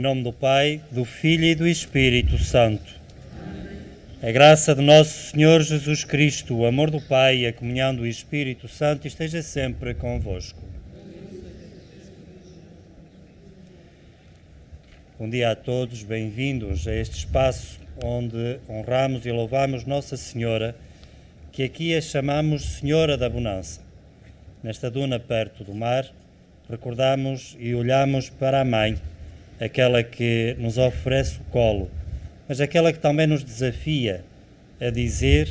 nome do Pai, do Filho e do Espírito Santo. A graça de nosso Senhor Jesus Cristo, o amor do Pai e a comunhão do Espírito Santo esteja sempre convosco. Bom dia a todos, bem-vindos a este espaço onde honramos e louvamos Nossa Senhora, que aqui a chamamos Senhora da Bonança. Nesta duna perto do mar, recordamos e olhamos para a Mãe, aquela que nos oferece o colo, mas aquela que também nos desafia a dizer,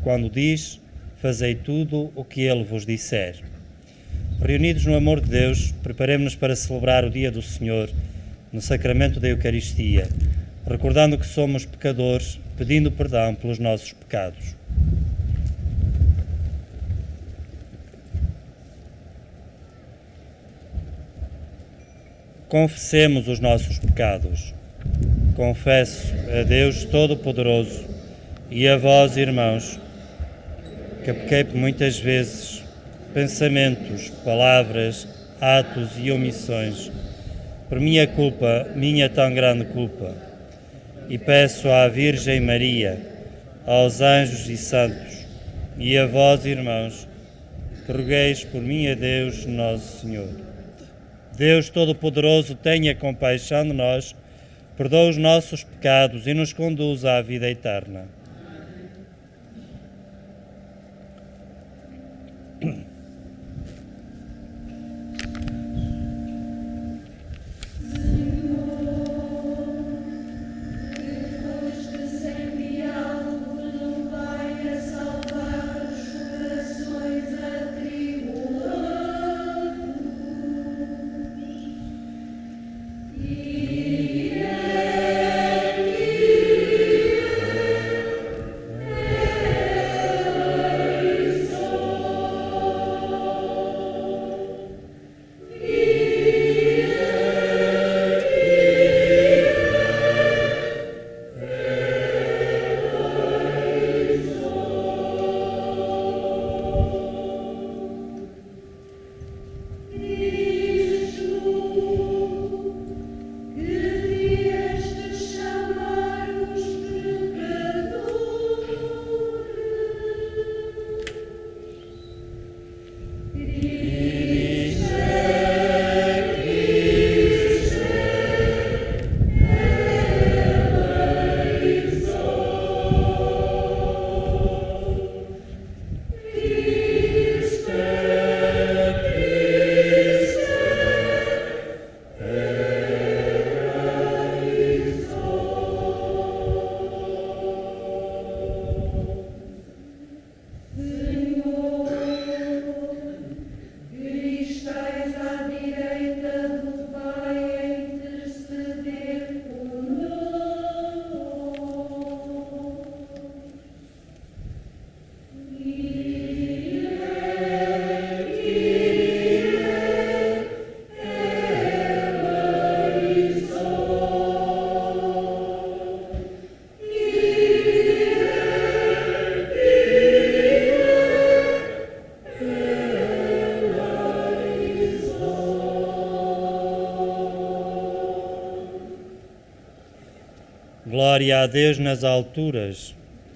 quando diz, fazei tudo o que Ele vos disser. Reunidos no amor de Deus, preparemos-nos para celebrar o dia do Senhor no sacramento da Eucaristia, recordando que somos pecadores, pedindo perdão pelos nossos pecados. Confessemos os nossos pecados. Confesso a Deus Todo-Poderoso e a vós, irmãos, que pequei por muitas vezes, pensamentos, palavras, atos e omissões, por minha culpa, minha tão grande culpa, e peço à Virgem Maria, aos anjos e santos, e a vós, irmãos, que rogueis por mim a Deus Nosso Senhor. Deus Todo-Poderoso, tenha compaixão de nós, perdoa os nossos pecados e nos conduz à vida eterna. Glória a Deus nas alturas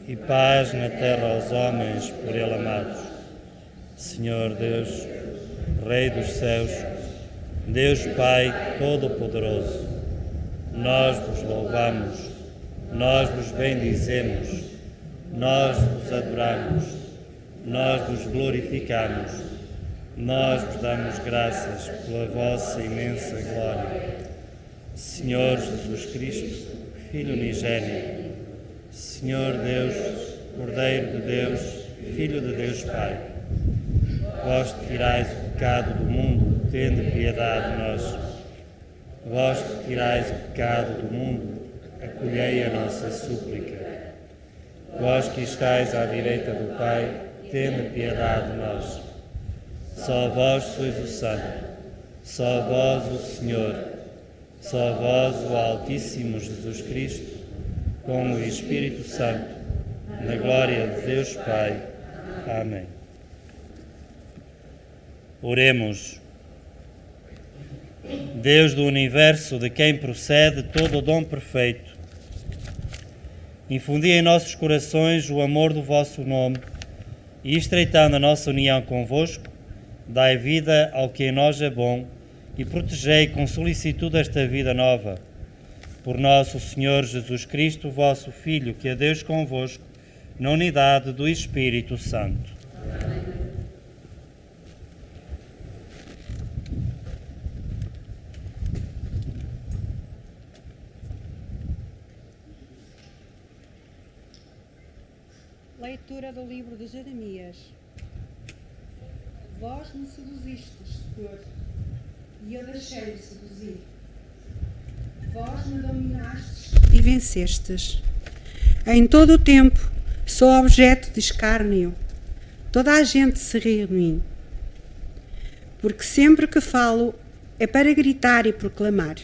e paz na terra aos homens por Ele amados. Senhor Deus, Rei dos céus, Deus Pai Todo-Poderoso, nós vos louvamos, nós vos bendizemos, nós vos adoramos, nós vos glorificamos, nós vos damos graças pela vossa imensa glória. Senhor Jesus Cristo, Filho unigênito, Senhor Deus, Cordeiro de Deus, Filho de Deus Pai, vós que tirais o pecado do mundo, tende piedade de nós. Vós que tirais o pecado do mundo, acolhei a nossa súplica. Vós que estáis à direita do Pai, tende piedade de nós. Só vós sois o Santo, só vós o Senhor, só vós o Altíssimo Jesus Cristo, com o Espírito Santo, na glória de Deus Pai. Amém. Oremos. Deus do universo, de quem procede todo o dom perfeito, infundi em nossos corações o amor do vosso nome e, estreitando a nossa união convosco, dai vida ao que em nós é bom e protegei com solicitude esta vida nova. Por nosso Senhor Jesus Cristo, vosso Filho, que é Deus convosco, na unidade do Espírito Santo. Leitura do livro de Jeremias. Vós me seduzistes, Senhor, e eu deixei-me seduzir. Vós me dominastes e vencestes. Em todo o tempo sou objeto de escárnio. Toda a gente se ri de mim. Porque sempre que falo é para gritar e proclamar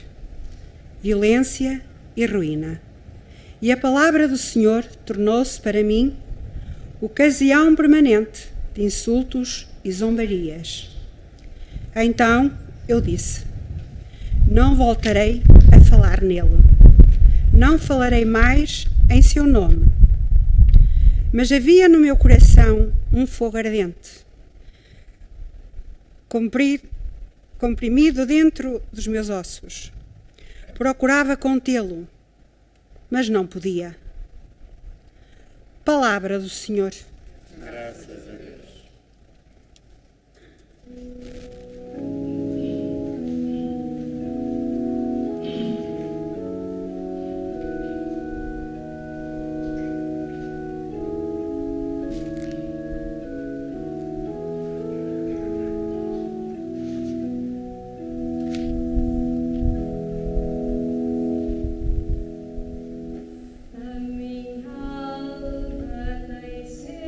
violência e ruína. E a palavra do Senhor tornou-se para mim ocasião permanente de insultos e zombarias. Então eu disse: não voltarei a falar nele, não falarei mais em seu nome. Mas havia no meu coração um fogo ardente, comprimido dentro dos meus ossos. Procurava contê-lo, mas não podia. Palavra do Senhor. Graças a Deus. A minha alma tem sede.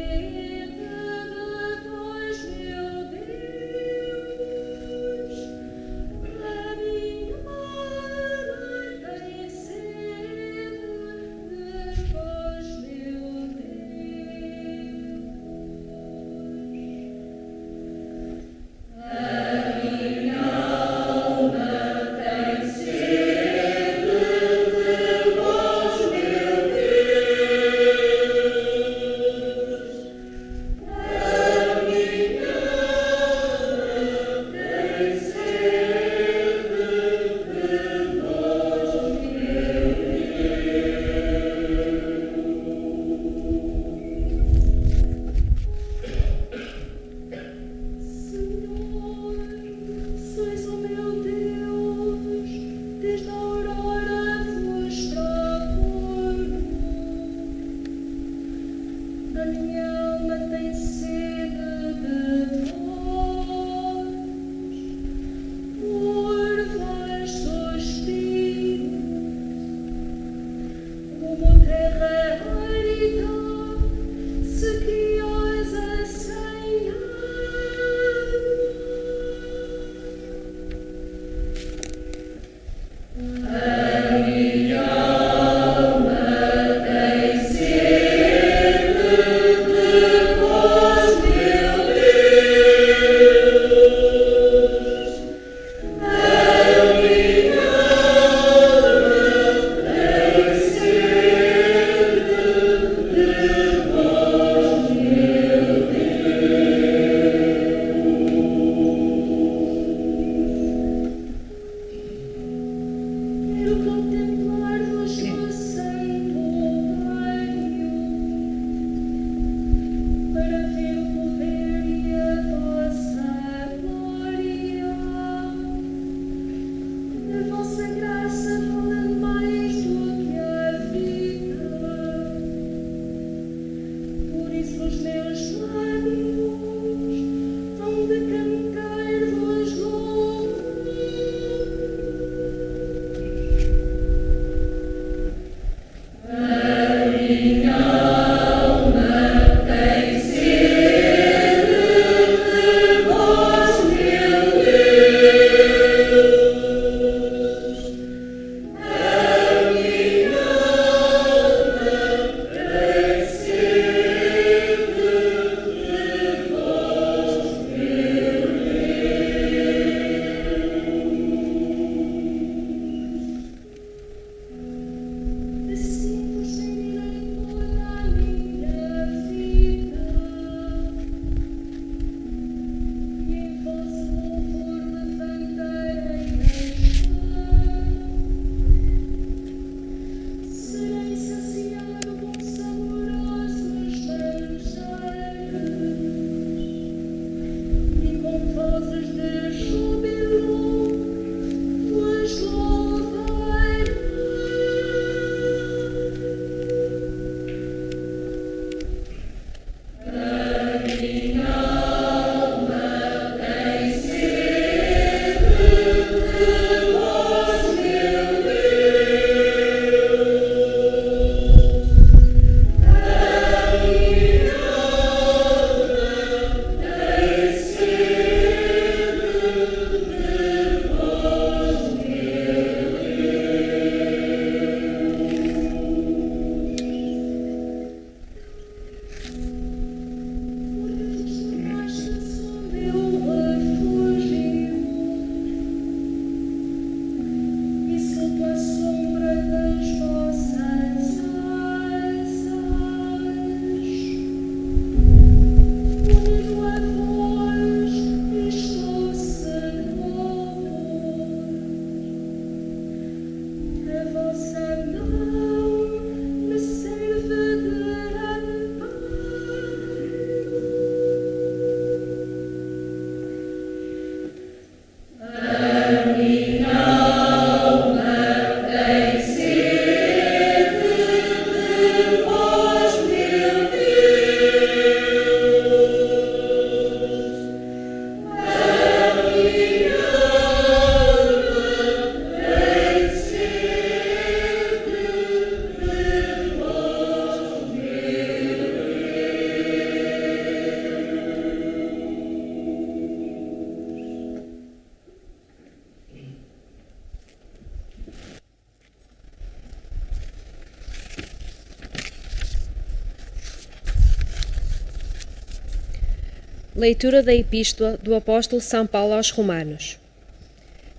Leitura da Epístola do Apóstolo São Paulo aos Romanos.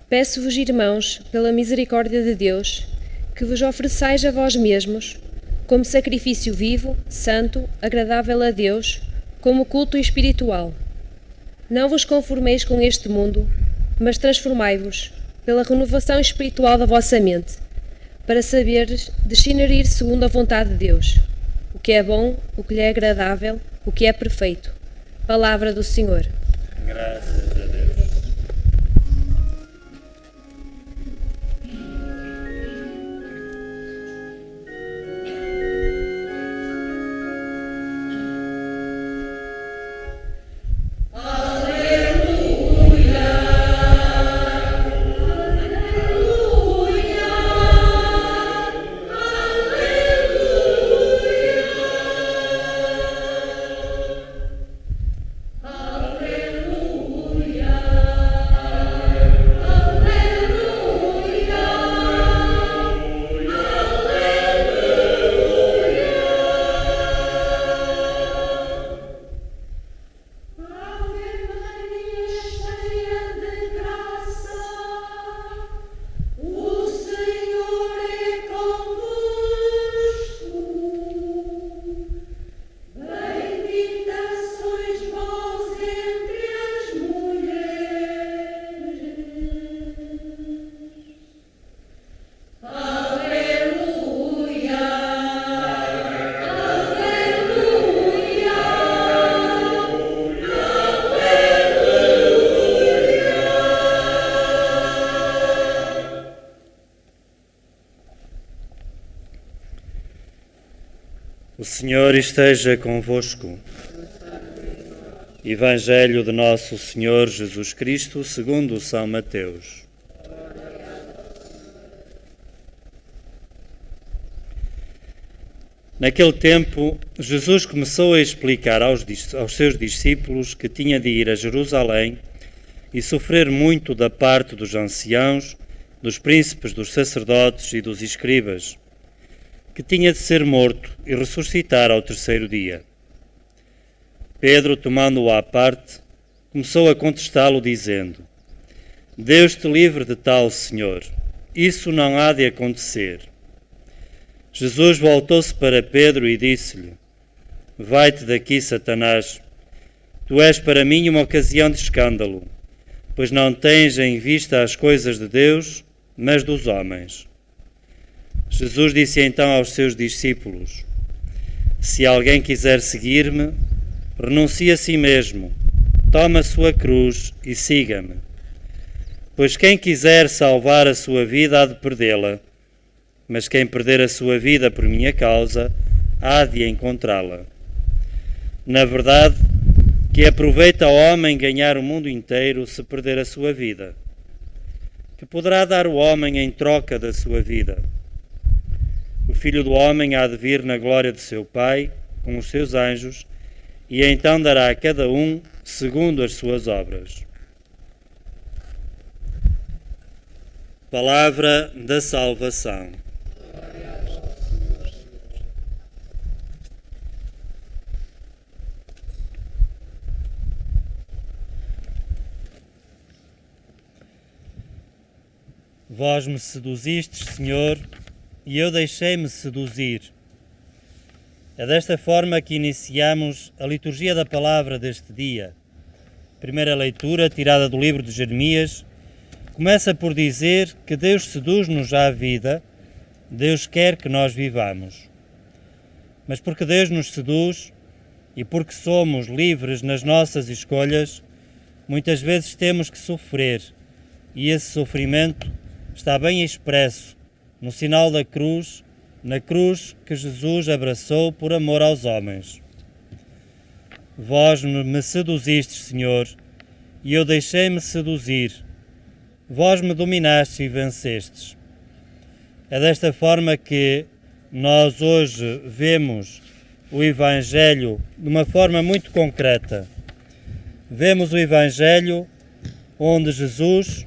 Peço-vos, irmãos, pela misericórdia de Deus, que vos ofereçais a vós mesmos, como sacrifício vivo, santo, agradável a Deus, como culto espiritual. Não vos conformeis com este mundo, mas transformai-vos pela renovação espiritual da vossa mente, para saberes discernir segundo a vontade de Deus, o que é bom, o que lhe é agradável, o que é perfeito. Palavra do Senhor. Graças a Deus. O Senhor esteja convosco. Evangelho de Nosso Senhor Jesus Cristo, segundo São Mateus. Naquele tempo, Jesus começou a explicar aos seus discípulos que tinha de ir a Jerusalém e sofrer muito da parte dos anciãos, dos príncipes, dos sacerdotes e dos escribas, que tinha de ser morto e ressuscitar ao terceiro dia. Pedro, tomando-o à parte, começou a contestá-lo, dizendo: Deus te livre de tal, Senhor, isso não há de acontecer. Jesus voltou-se para Pedro e disse-lhe: Vai-te daqui, Satanás, tu és para mim uma ocasião de escândalo, pois não tens em vista as coisas de Deus, mas dos homens. Jesus disse então aos seus discípulos: Se alguém quiser seguir-me, renuncie a si mesmo, tome a sua cruz e siga-me. Pois quem quiser salvar a sua vida há de perdê-la, mas quem perder a sua vida por minha causa há de encontrá-la. Na verdade, que aproveita ao homem ganhar o mundo inteiro se perder a sua vida? Que poderá dar o homem em troca da sua vida? O Filho do Homem há de vir na glória de seu Pai, com os seus anjos, e então dará a cada um segundo as suas obras. Palavra da salvação. Vós me seduzistes, Senhor, e eu deixei-me seduzir. É desta forma que iniciamos a liturgia da palavra deste dia. A primeira leitura, tirada do livro de Jeremias, começa por dizer que Deus seduz-nos à vida, Deus quer que nós vivamos. Mas porque Deus nos seduz e porque somos livres nas nossas escolhas, muitas vezes temos que sofrer, e esse sofrimento está bem expresso no sinal da cruz, na cruz que Jesus abraçou por amor aos homens. Vós me seduzistes, Senhor, e eu deixei-me seduzir. Vós me dominastes e vencestes. É desta forma que nós hoje vemos o Evangelho de uma forma muito concreta. Vemos o Evangelho onde Jesus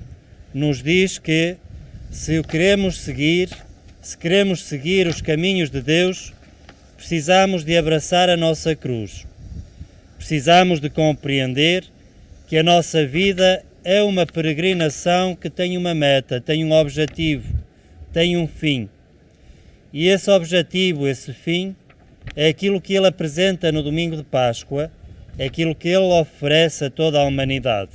nos diz que se queremos seguir os caminhos de Deus, precisamos de abraçar a nossa cruz. Precisamos de compreender que a nossa vida é uma peregrinação que tem uma meta, tem um objetivo, tem um fim. E esse objetivo, esse fim, é aquilo que ele apresenta no domingo de Páscoa, é aquilo que ele oferece a toda a humanidade.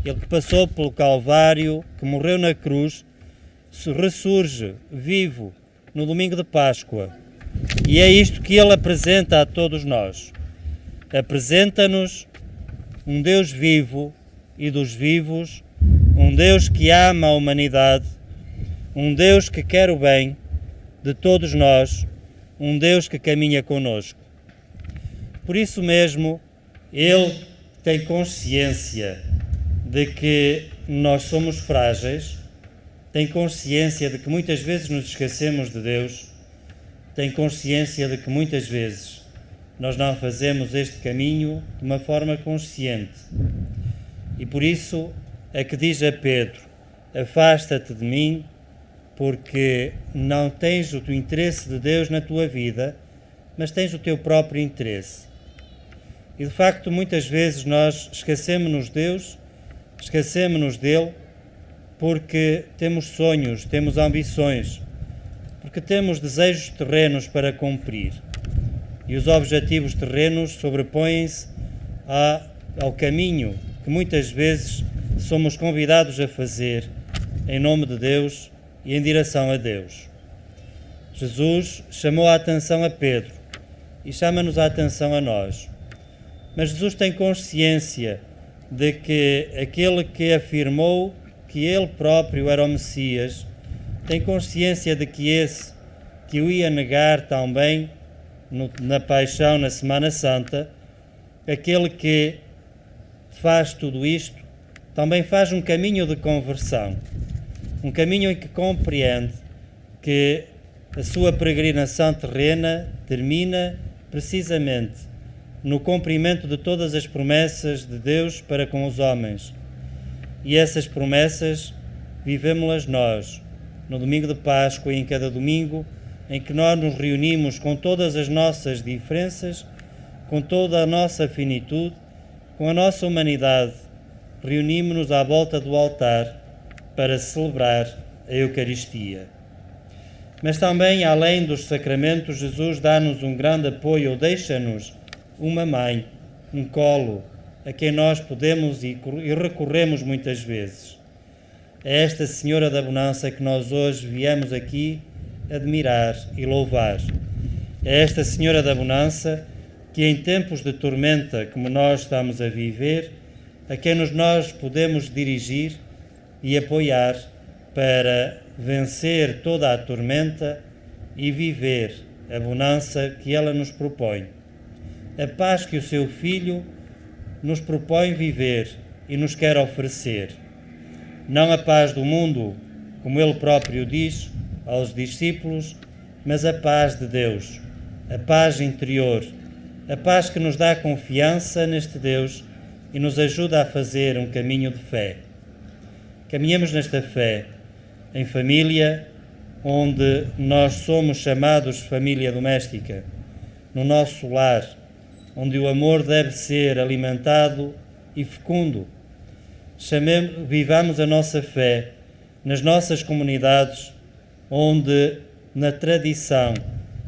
Ele que passou pelo Calvário, que morreu na cruz, ressurge vivo no domingo de Páscoa. E é isto que ele apresenta a todos nós. Apresenta-nos um Deus vivo e dos vivos, um Deus que ama a humanidade, um Deus que quer o bem de todos nós, um Deus que caminha conosco. Por isso mesmo, ele tem consciência de que nós somos frágeis, tem consciência de que muitas vezes nos esquecemos de Deus, tem consciência de que muitas vezes nós não fazemos este caminho de uma forma consciente. E por isso é que diz a Pedro: afasta-te de mim, porque não tens o interesse de Deus na tua vida, mas tens o teu próprio interesse. E de facto, muitas vezes nós esquecemos-nos de Deus, esquecemos-nos dele, porque temos sonhos, temos ambições, porque temos desejos terrenos para cumprir. E os objetivos terrenos sobrepõem-se ao caminho que muitas vezes somos convidados a fazer em nome de Deus e em direção a Deus. Jesus chamou a atenção a Pedro e chama-nos a atenção a nós. Mas Jesus tem consciência de que aquele que afirmou que ele próprio era o Messias, tem consciência de que esse que o ia negar também na paixão, na Semana Santa, aquele que faz tudo isto, também faz um caminho de conversão, um caminho em que compreende que a sua peregrinação terrena termina precisamente no cumprimento de todas as promessas de Deus para com os homens. E essas promessas vivemos-las nós, no domingo de Páscoa e em cada domingo em que nós nos reunimos com todas as nossas diferenças, com toda a nossa finitude, com a nossa humanidade, reunimos-nos à volta do altar para celebrar a Eucaristia. Mas também, além dos sacramentos, Jesus dá-nos um grande apoio, ou deixa-nos uma mãe, um colo, a quem nós podemos e recorremos muitas vezes. É esta Senhora da Bonança que nós hoje viemos aqui admirar e louvar. É esta Senhora da Bonança que em tempos de tormenta como nós estamos a viver, a quem nós podemos dirigir e apoiar para vencer toda a tormenta e viver a bonança que ela nos propõe. A paz que o seu Filho nos propõe viver e nos quer oferecer. Não a paz do mundo, como ele próprio diz aos discípulos, mas a paz de Deus, a paz interior, a paz que nos dá confiança neste Deus e nos ajuda a fazer um caminho de fé. Caminhamos nesta fé em família, onde nós somos chamados família doméstica, no nosso lar, onde o amor deve ser alimentado e fecundo. Vivamos a nossa fé nas nossas comunidades, onde na tradição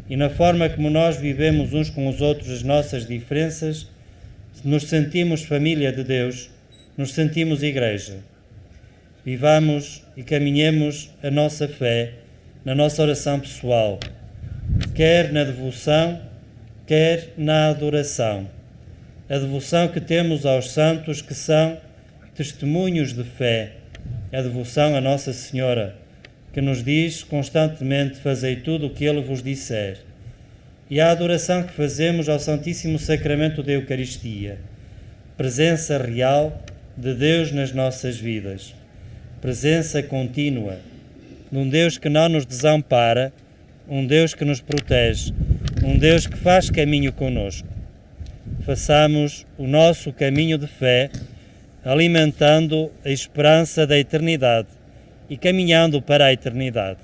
e na forma como nós vivemos uns com os outros as nossas diferenças, nos sentimos família de Deus, nos sentimos igreja. Vivamos e caminhemos a nossa fé na nossa oração pessoal, quer na devoção, quer na adoração. A devoção que temos aos santos que são testemunhos de fé, a devoção a Nossa Senhora, que nos diz constantemente: fazei tudo o que Ele vos disser. E a adoração que fazemos ao Santíssimo Sacramento da Eucaristia, presença real de Deus nas nossas vidas, presença contínua de um Deus que não nos desampara, um Deus que nos protege, um Deus que faz caminho conosco. Façamos o nosso caminho de fé, alimentando a esperança da eternidade e caminhando para a eternidade.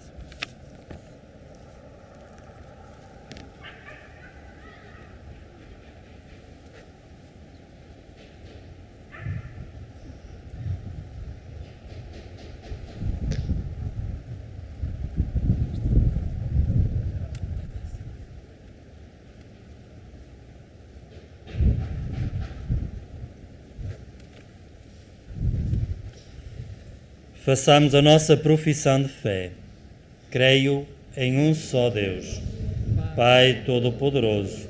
Façamos a nossa profissão de fé. Creio em um só Deus, Pai Todo-Poderoso,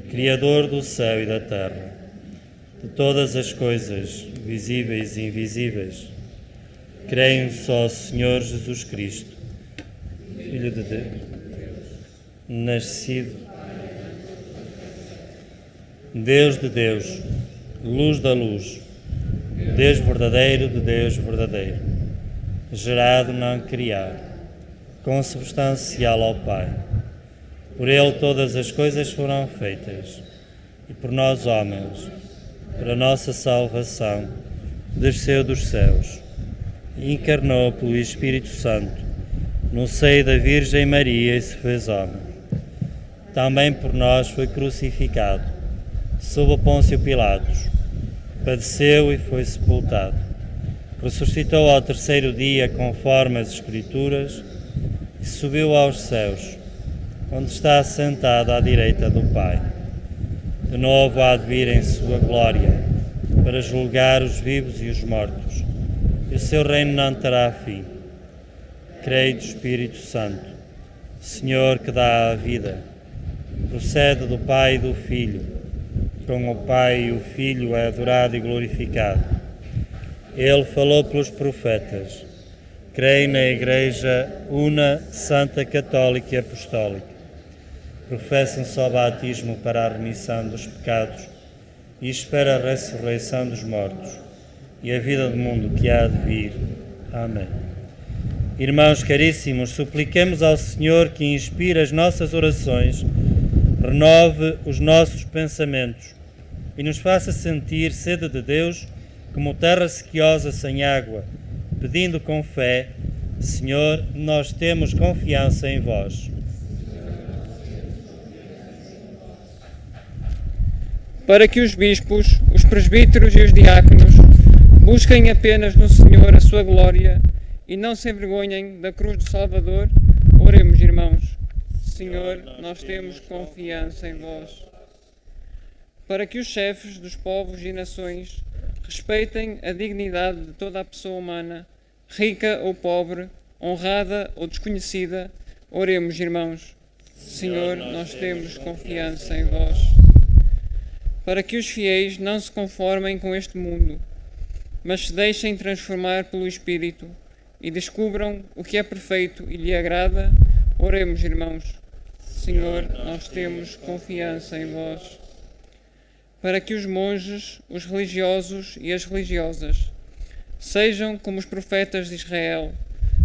Criador do céu e da terra, de todas as coisas, visíveis e invisíveis. Creio em um só Senhor Jesus Cristo, Filho de Deus, nascido, Deus de Deus, luz da luz, Deus verdadeiro de Deus verdadeiro, gerado não criado, consubstancial ao Pai. Por Ele todas as coisas foram feitas, e por nós homens, para a nossa salvação, desceu dos céus, e encarnou pelo Espírito Santo, no seio da Virgem Maria e se fez homem. Também por nós foi crucificado, sob o Pôncio Pilatos, padeceu e foi sepultado. Ressuscitou ao terceiro dia, conforme as Escrituras, e subiu aos céus, onde está assentado à direita do Pai. De novo há de vir em sua glória, para julgar os vivos e os mortos, e o seu reino não terá fim. Creio do Espírito Santo, Senhor que dá a vida, procede do Pai e do Filho, com o Pai e o Filho é adorado e glorificado. Ele falou pelos profetas. Creio na Igreja una, santa, católica e apostólica. Professo um só batismo para a remissão dos pecados e espero a ressurreição dos mortos e a vida do mundo que há de vir. Amém. Irmãos caríssimos, supliquemos ao Senhor que inspire as nossas orações, renove os nossos pensamentos e nos faça sentir sede de Deus como terra sequiosa sem água, pedindo com fé: Senhor, nós temos confiança em vós. Para que os bispos, os presbíteros e os diáconos busquem apenas no Senhor a sua glória e não se envergonhem da cruz do Salvador, oremos, irmãos. Senhor, nós temos confiança em vós. Para que os chefes dos povos e nações respeitem a dignidade de toda a pessoa humana, rica ou pobre, honrada ou desconhecida, oremos, irmãos. Senhor, nós temos confiança em vós. Para que os fiéis não se conformem com este mundo, mas se deixem transformar pelo Espírito e descubram o que é perfeito e lhe agrada, oremos, irmãos. Senhor, nós temos confiança em vós. Para que os monges, os religiosos e as religiosas sejam como os profetas de Israel,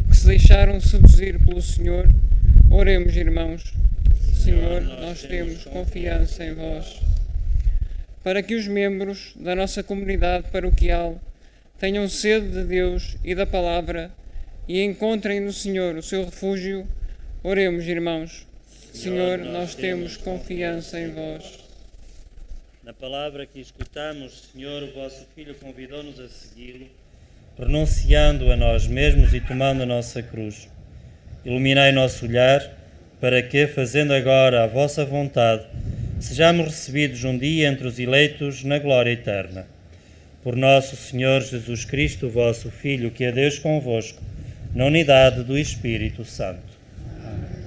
que se deixaram seduzir pelo Senhor, oremos, irmãos. Senhor, nós temos confiança em vós. Para que os membros da nossa comunidade paroquial tenham sede de Deus e da palavra e encontrem no Senhor o seu refúgio, oremos, irmãos. Senhor, nós temos confiança em vós. Na palavra que escutamos, Senhor, o vosso Filho convidou-nos a segui-lo, renunciando a nós mesmos e tomando a nossa cruz. Iluminai nosso olhar, para que, fazendo agora a vossa vontade, sejamos recebidos um dia entre os eleitos na glória eterna. Por nosso Senhor Jesus Cristo, vosso Filho, que é Deus convosco, na unidade do Espírito Santo. Amém.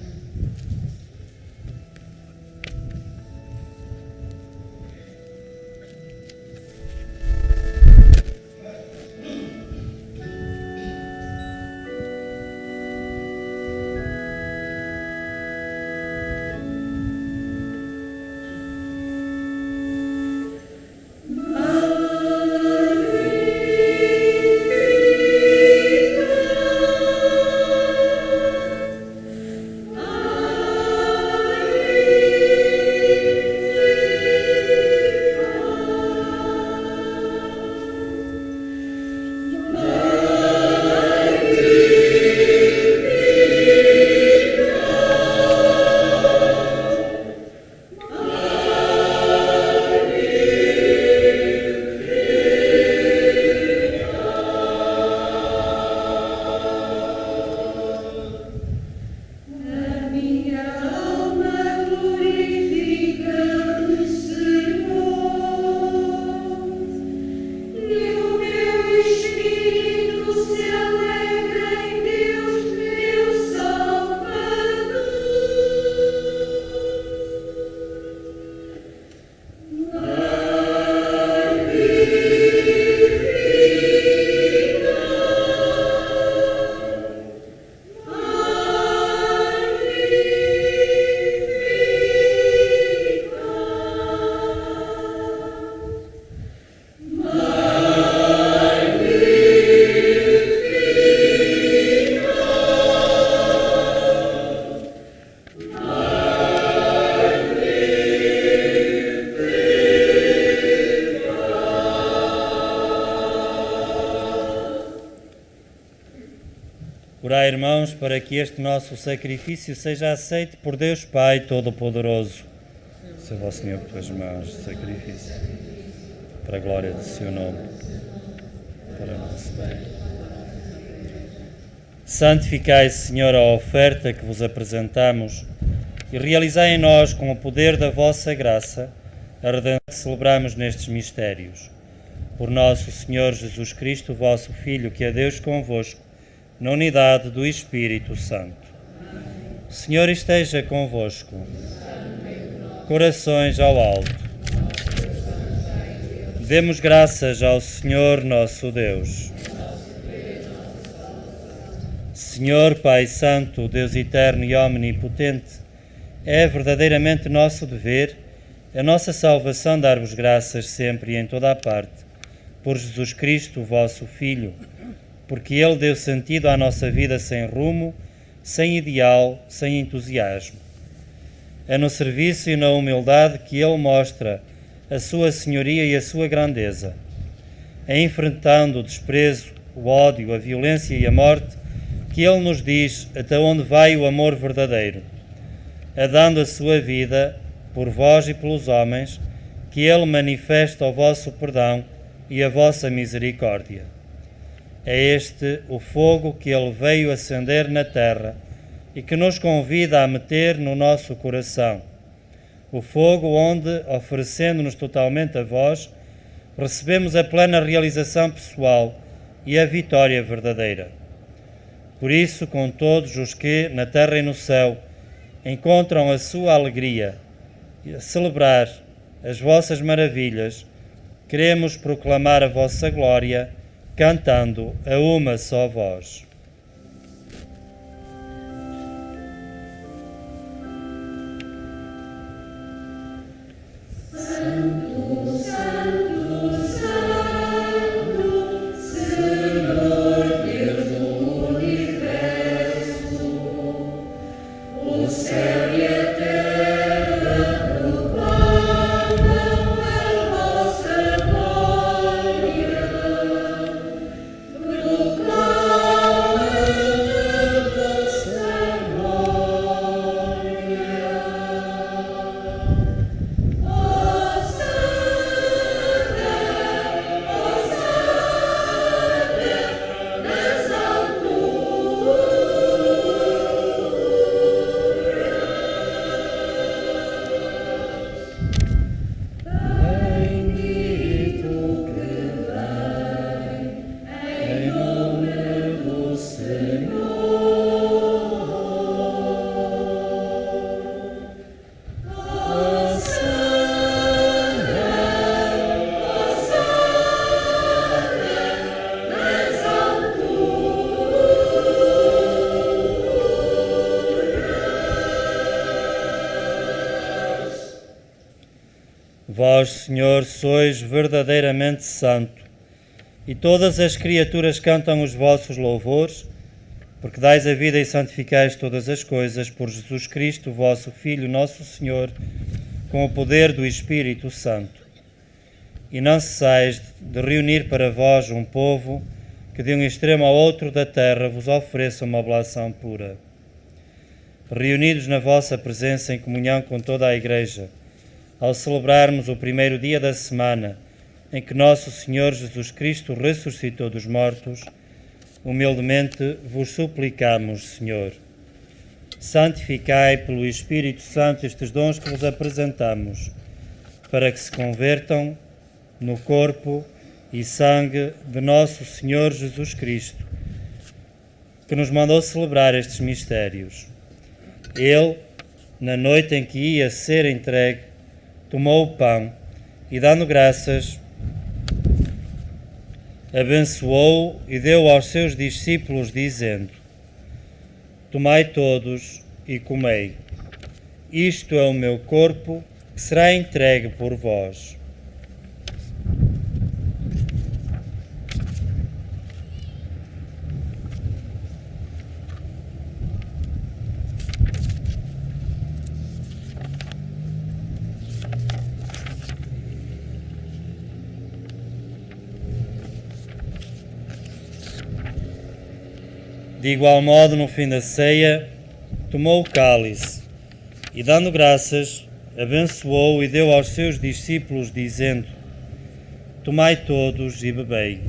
Orai, irmãos, para que este nosso sacrifício seja aceito por Deus Pai Todo-Poderoso. Seja o Senhor por tuas mãos, sacrifício, para a glória do seu nome, para o nosso bem. Santificai, Senhor, a oferta que vos apresentamos e realizai em nós, com o poder da vossa graça, a redenção que celebramos nestes mistérios. Por nosso Senhor Jesus Cristo, vosso Filho, que é Deus convosco, na unidade do Espírito Santo. O Senhor esteja convosco. Corações ao alto. Demos graças ao Senhor nosso Deus. Senhor Pai Santo, Deus eterno e omnipotente, é verdadeiramente nosso dever, a nossa salvação, dar-vos graças sempre e em toda a parte, por Jesus Cristo, vosso Filho, porque Ele deu sentido à nossa vida sem rumo, sem ideal, sem entusiasmo. É no serviço e na humildade que Ele mostra a sua senhoria e a sua grandeza. É enfrentando o desprezo, o ódio, a violência e a morte que Ele nos diz até onde vai o amor verdadeiro. É dando a sua vida por vós e pelos homens que Ele manifesta o vosso perdão e a vossa misericórdia. É este o fogo que Ele veio acender na terra e que nos convida a meter no nosso coração. O fogo onde, oferecendo-nos totalmente a vós, recebemos a plena realização pessoal e a vitória verdadeira. Por isso, com todos os que, na terra e no céu, encontram a sua alegria e a celebrar as vossas maravilhas, queremos proclamar a vossa glória, cantando a uma só voz. Santo, Santo, Santo, Senhor Deus do universo, o céu e a terra proclamam a vossa glória, proclamam a vossa glória. Vós, Senhor, sois verdadeiramente santo, e todas as criaturas cantam os vossos louvores, porque dais a vida e santificais todas as coisas por Jesus Cristo, vosso Filho, nosso Senhor, com o poder do Espírito Santo. E não cessais de reunir para vós um povo que de um extremo ao outro da terra vos ofereça uma oblação pura. Reunidos na vossa presença em comunhão com toda a Igreja, ao celebrarmos o primeiro dia da semana em que nosso Senhor Jesus Cristo ressuscitou dos mortos, humildemente vos suplicamos, Senhor, santificai pelo Espírito Santo estes dons que vos apresentamos, para que se convertam no corpo e sangue de nosso Senhor Jesus Cristo, que nos mandou celebrar estes mistérios. Ele, na noite em que ia ser entregue, tomou o pão e, dando graças, abençoou e deu aos seus discípulos, dizendo: Tomai todos e comei. Isto é o meu corpo, que será entregue por vós. De igual modo, no fim da ceia, tomou o cálice e, dando graças, abençoou e deu aos seus discípulos, dizendo: Tomai todos e bebei.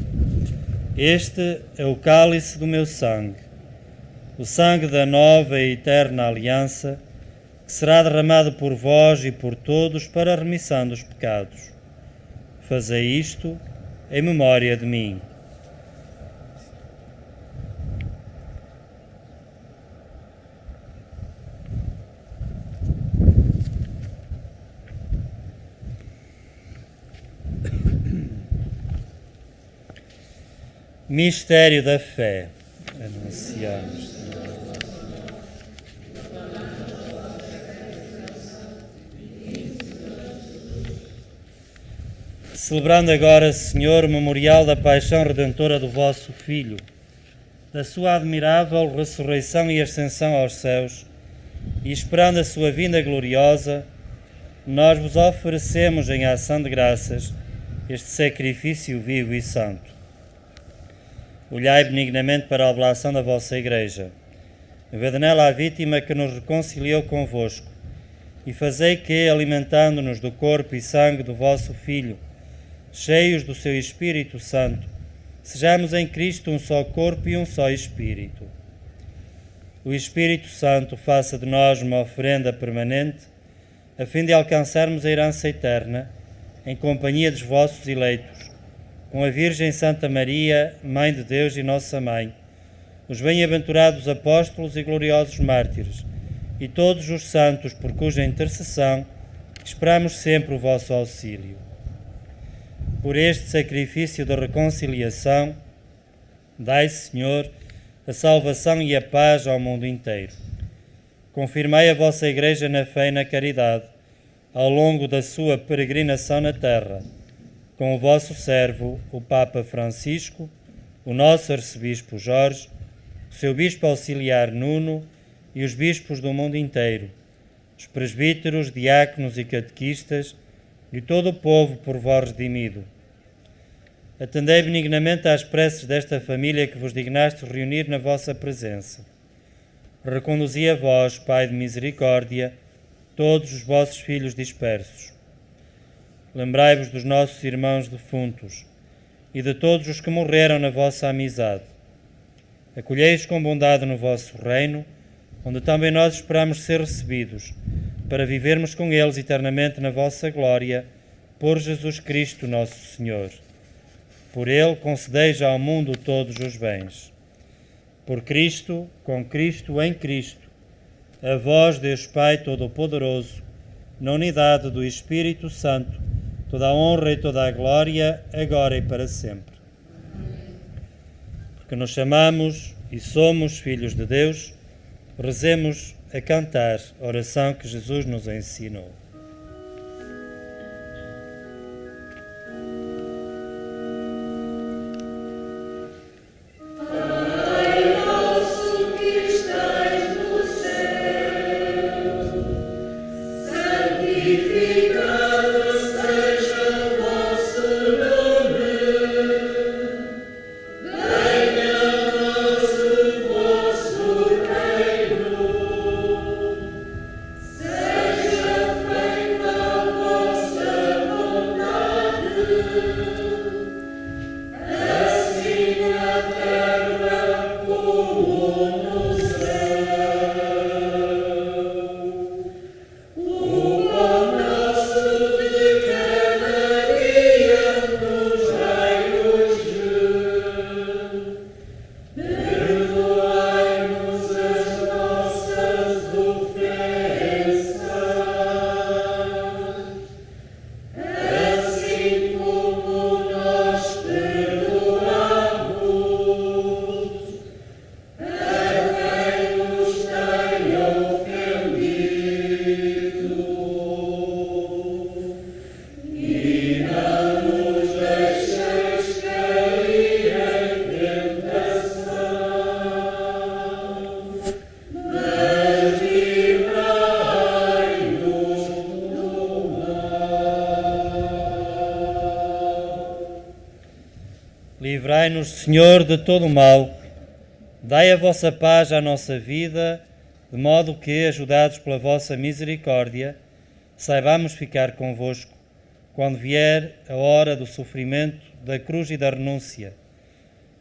Este é o cálice do meu sangue, o sangue da nova e eterna aliança, que será derramado por vós e por todos para a remissão dos pecados. Fazei isto em memória de mim. Mistério da fé. Anunciamos. Celebrando agora, Senhor, o memorial da paixão redentora do vosso Filho, da sua admirável ressurreição e ascensão aos céus, e esperando a sua vinda gloriosa, nós vos oferecemos em ação de graças este sacrifício vivo e santo. Olhai benignamente para a oblação da vossa Igreja, vede nela a vítima que nos reconciliou convosco, e fazei que, alimentando-nos do corpo e sangue do vosso Filho, cheios do seu Espírito Santo, sejamos em Cristo um só corpo e um só Espírito. O Espírito Santo faça de nós uma oferenda permanente, a fim de alcançarmos a herança eterna, em companhia dos vossos eleitos, com a Virgem Santa Maria, Mãe de Deus e Nossa Mãe, os bem-aventurados apóstolos e gloriosos mártires, e todos os santos por cuja intercessão esperamos sempre o vosso auxílio. Por este sacrifício de reconciliação, dai, Senhor, a salvação e a paz ao mundo inteiro. Confirmai a vossa Igreja na fé e na caridade, ao longo da sua peregrinação na terra, com o vosso servo, o Papa Francisco, o nosso arcebispo Jorge, o seu bispo auxiliar Nuno e os bispos do mundo inteiro, os presbíteros, diáconos e catequistas e todo o povo por vós redimido. Atendei benignamente às preces desta família que vos dignastes reunir na vossa presença. Reconduzi a vós, Pai de misericórdia, todos os vossos filhos dispersos. Lembrai-vos dos nossos irmãos defuntos e de todos os que morreram na vossa amizade. Acolhei-os com bondade no vosso reino, onde também nós esperamos ser recebidos, para vivermos com eles eternamente na vossa glória, por Jesus Cristo nosso Senhor. Por ele concedeis ao mundo todos os bens. Por Cristo, com Cristo, em Cristo, a vós, Deus Pai Todo-Poderoso, na unidade do Espírito Santo, toda a honra e toda a glória, agora e para sempre. Porque nos chamamos e somos filhos de Deus, rezemos a cantar a oração que Jesus nos ensinou. Livrai-nos, Senhor, de todo o mal, Dai a vossa paz à nossa vida, de modo que, ajudados pela vossa misericórdia, saibamos ficar convosco quando vier a hora do sofrimento, da cruz e da renúncia.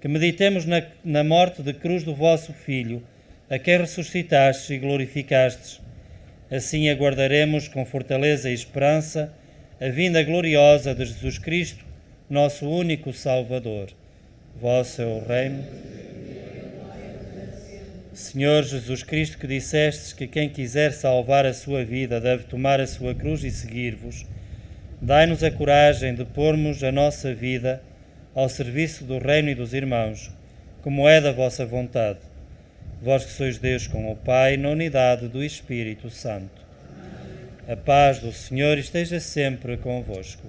Que meditemos na morte de cruz do vosso Filho, a quem ressuscitastes e glorificastes. Assim aguardaremos com fortaleza e esperança a vinda gloriosa de Jesus Cristo, nosso único Salvador. Vosso é o reino. Senhor Jesus Cristo, que dissestes que quem quiser salvar a sua vida deve tomar a sua cruz e seguir-vos, dai-nos a coragem de pormos a nossa vida ao serviço do reino e dos irmãos, como é da vossa vontade. Vós que sois Deus com o Pai, na unidade do Espírito Santo. A paz do Senhor esteja sempre convosco.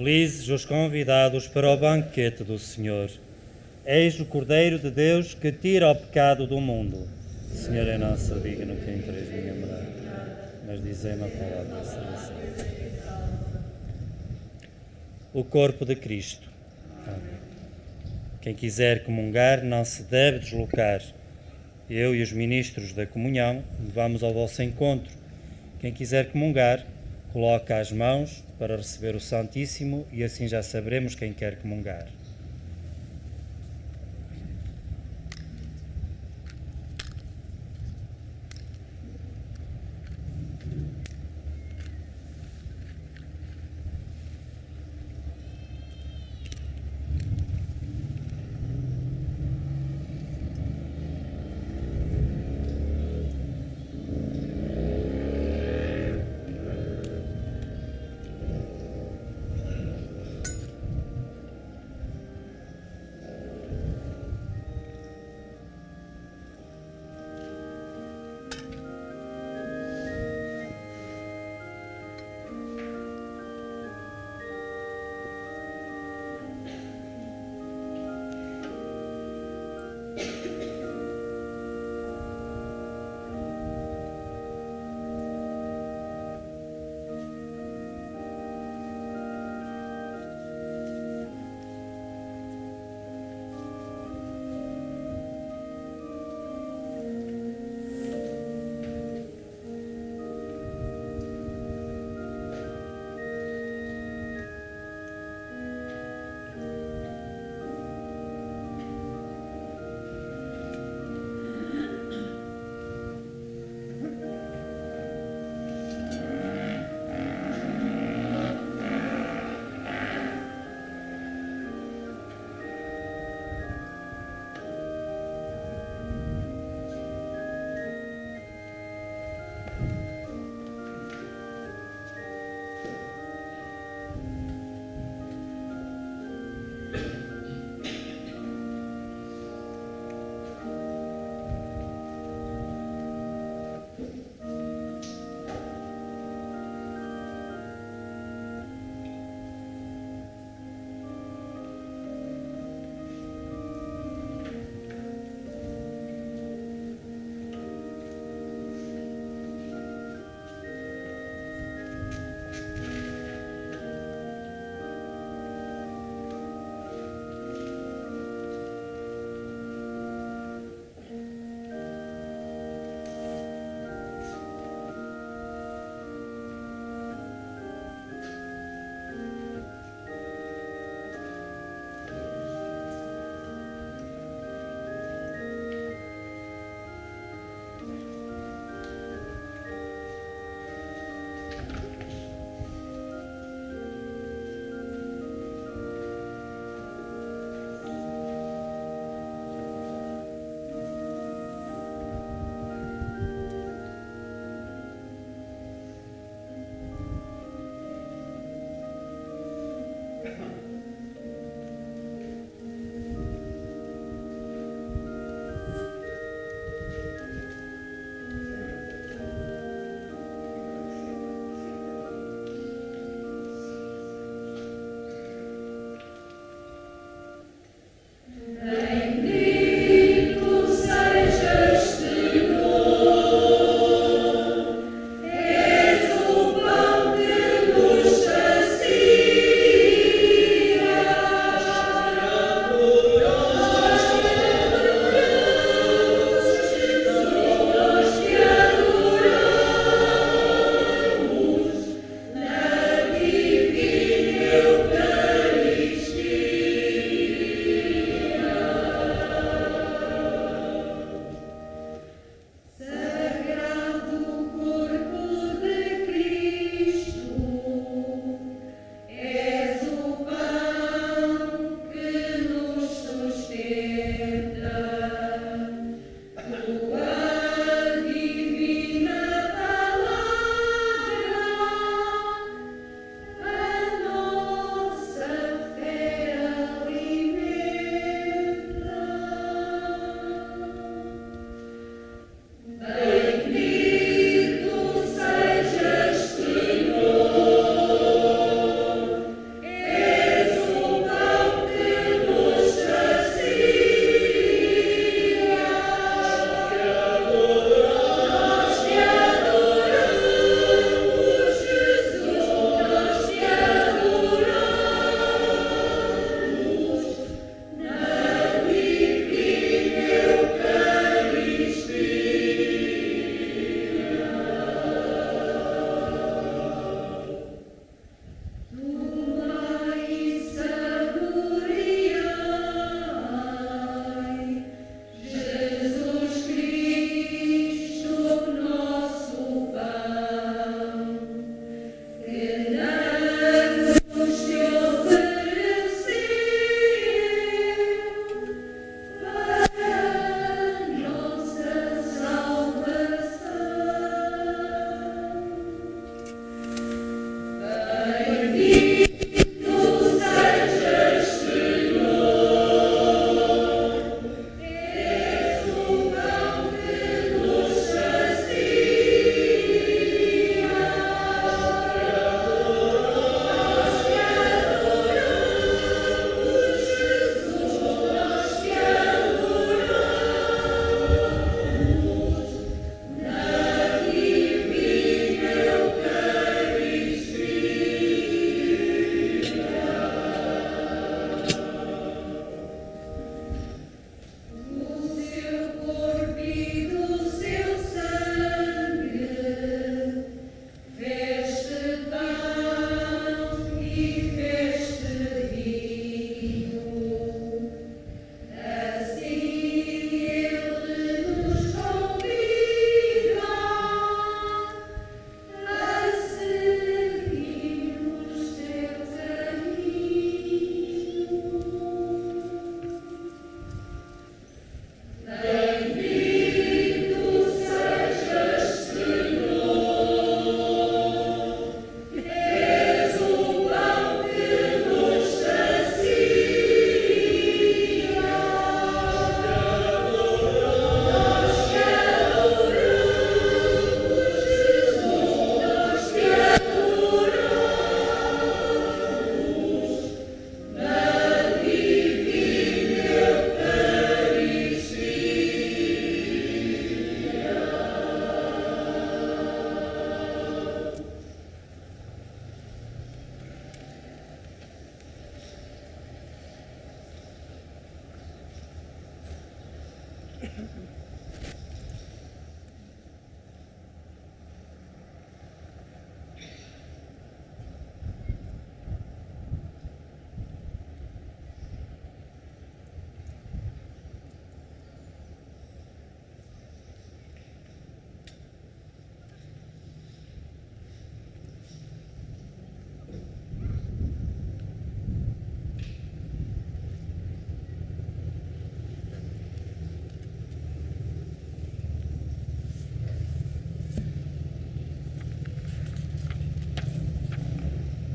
Felizes os convidados para o banquete do Senhor. Eis o Cordeiro de Deus que tira o pecado do mundo. Senhor, é nosso digno que entreis minha morada, mas dizei-me a palavra de salvação. O corpo de Cristo. Amém. Quem quiser comungar não se deve deslocar. Eu e os ministros da comunhão vamos ao vosso encontro. Quem quiser comungar, coloca as mãos para receber o Santíssimo e assim já saberemos quem quer comungar.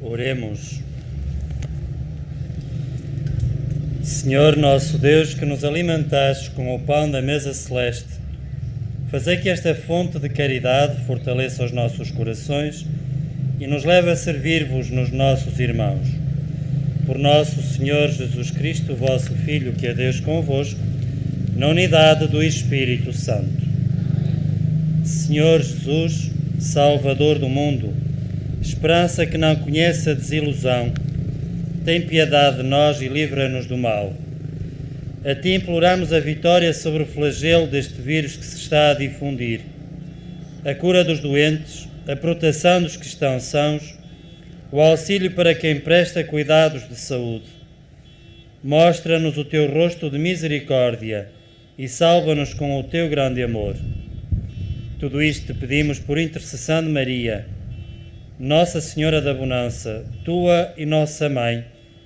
Oremos. Senhor nosso Deus, que nos alimentastes com o pão da mesa celeste, fazei que esta fonte de caridade fortaleça os nossos corações e nos leve a servir-vos nos nossos irmãos. Por nosso Senhor Jesus Cristo, vosso Filho, que é Deus convosco, na unidade do Espírito Santo. Senhor Jesus, Salvador do mundo, esperança que não conhece a desilusão, tem piedade de nós e livra-nos do mal. A Ti imploramos a vitória sobre o flagelo deste vírus que se está a difundir, a cura dos doentes, a proteção dos que estão sãos, o auxílio para quem presta cuidados de saúde. Mostra-nos o Teu rosto de misericórdia e salva-nos com o Teu grande amor. Tudo isto te pedimos por intercessão de Maria, Nossa Senhora da Bonança, Tua e Nossa Mãe,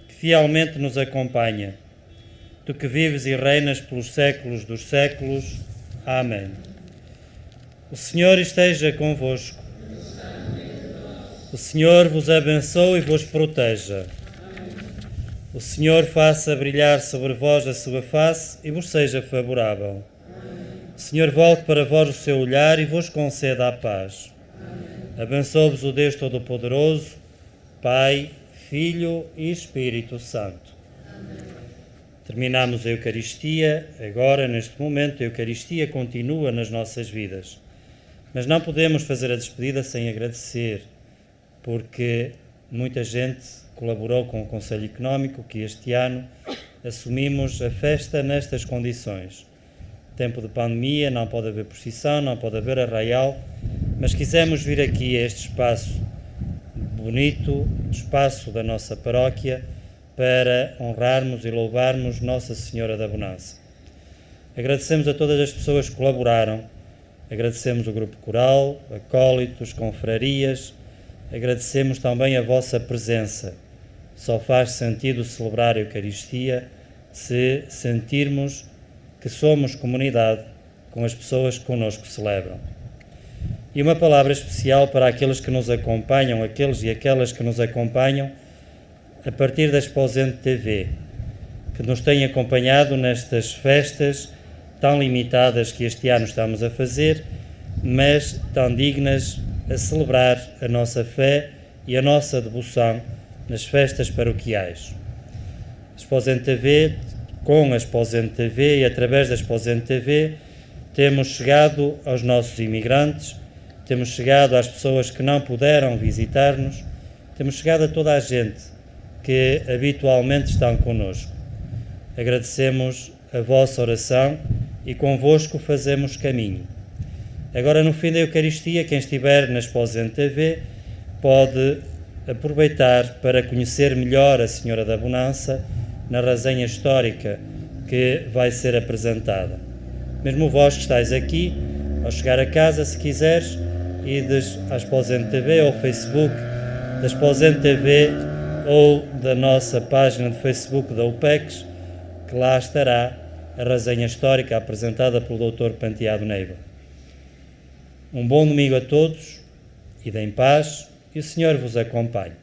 que fielmente nos acompanha. Tu que vives e reinas pelos séculos dos séculos. Amém. O Senhor esteja convosco. O Senhor vos abençoe e vos proteja. O Senhor faça brilhar sobre vós a sua face e vos seja favorável. O Senhor volte para vós o seu olhar e vos conceda a paz. Abençoe-vos o Deus Todo-Poderoso, Pai, Filho e Espírito Santo. Terminamos a Eucaristia. Agora, neste momento, a Eucaristia continua nas nossas vidas. Mas não podemos fazer a despedida sem agradecer, porque muita gente colaborou com o Conselho Económico, que este ano assumimos a festa nestas condições. Tempo de pandemia, não pode haver procissão, não pode haver arraial, mas quisemos vir aqui a este espaço bonito, espaço da nossa paróquia, para honrarmos e louvarmos Nossa Senhora da Bonança. Agradecemos a todas as pessoas que colaboraram, agradecemos o grupo coral, acólitos, confrarias, agradecemos também a vossa presença. Só faz sentido celebrar a Eucaristia se sentirmos que somos comunidade com as pessoas que connosco celebram. E uma palavra especial para aqueles que nos acompanham, aqueles e aquelas que nos acompanham a partir da Exposente TV, que nos têm acompanhado nestas festas tão limitadas que este ano estamos a fazer, mas tão dignas a celebrar a nossa fé e a nossa devoção nas festas paroquiais. A Exposente TV, com a Exposente TV e através da Exposente TV, temos chegado aos nossos imigrantes, temos chegado às pessoas que não puderam visitar-nos, temos chegado a toda a gente que habitualmente estão connosco. Agradecemos a vossa oração e convosco fazemos caminho. Agora, no fim da Eucaristia, quem estiver na Exposente TV pode aproveitar para conhecer melhor a Senhora da Bonança na resenha histórica que vai ser apresentada. Mesmo vós que estáis aqui, ao chegar a casa, se quiseres, ides à Exposente TV ou ao Facebook da Exposente TV ou da nossa página de Facebook da UPEX, que lá estará a resenha histórica apresentada pelo Dr. Panteado Neiva. Um bom domingo a todos, ide em paz e o Senhor vos acompanhe.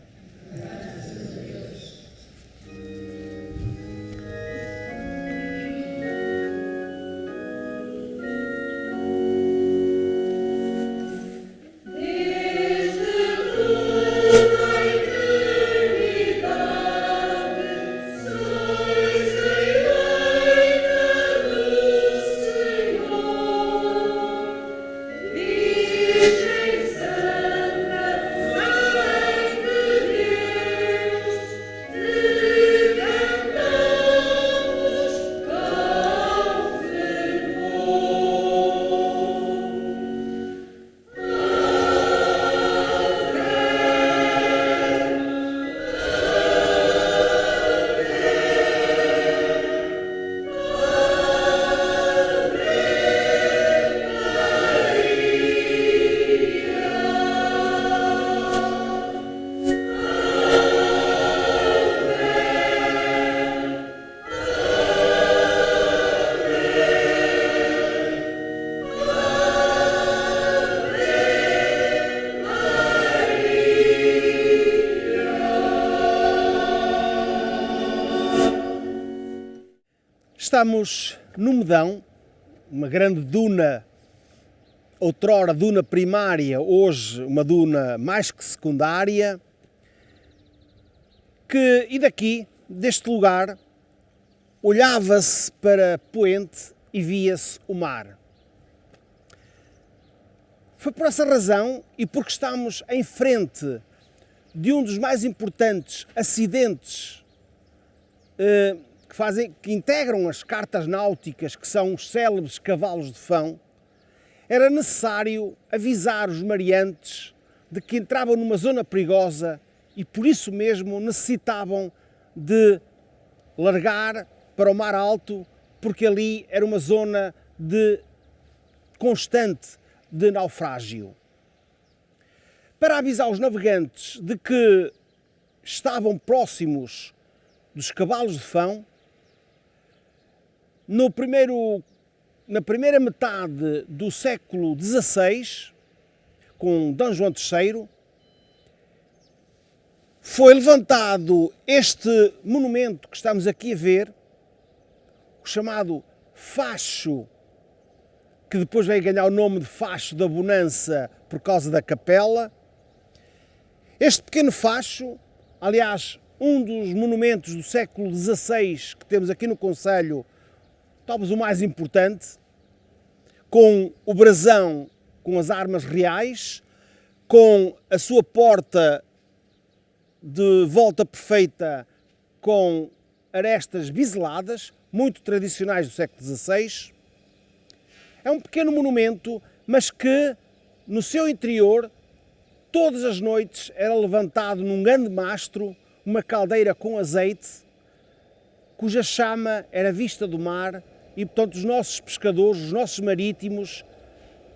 estamos no Medão, uma grande duna, outrora duna primária, hoje uma duna mais que secundária, e daqui, deste lugar, olhava-se para Poente e via-se o mar. Foi por essa razão e porque estamos em frente de um dos mais importantes acidentes que integram as cartas náuticas, que são os célebres cavalos de Fão, era necessário avisar os mareantes de que entravam numa zona perigosa e por isso mesmo necessitavam de largar para o mar alto, porque ali era uma zona constante de naufrágio. Para avisar os navegantes de que estavam próximos dos cavalos de Fão, na primeira metade do século XVI, com D. João III, foi levantado este monumento que estamos aqui a ver, o chamado Facho, que depois veio ganhar o nome de Facho da Bonança por causa da capela. Este pequeno facho, aliás, um dos monumentos do século XVI que temos aqui no concelho, talvez o mais importante, com o brasão com as armas reais, com a sua porta de volta perfeita com arestas biseladas, muito tradicionais do século XVI. É um pequeno monumento, mas que no seu interior, todas as noites, era levantado num grande mastro uma caldeira com azeite, cuja chama era vista do mar e, portanto, os nossos pescadores, os nossos marítimos,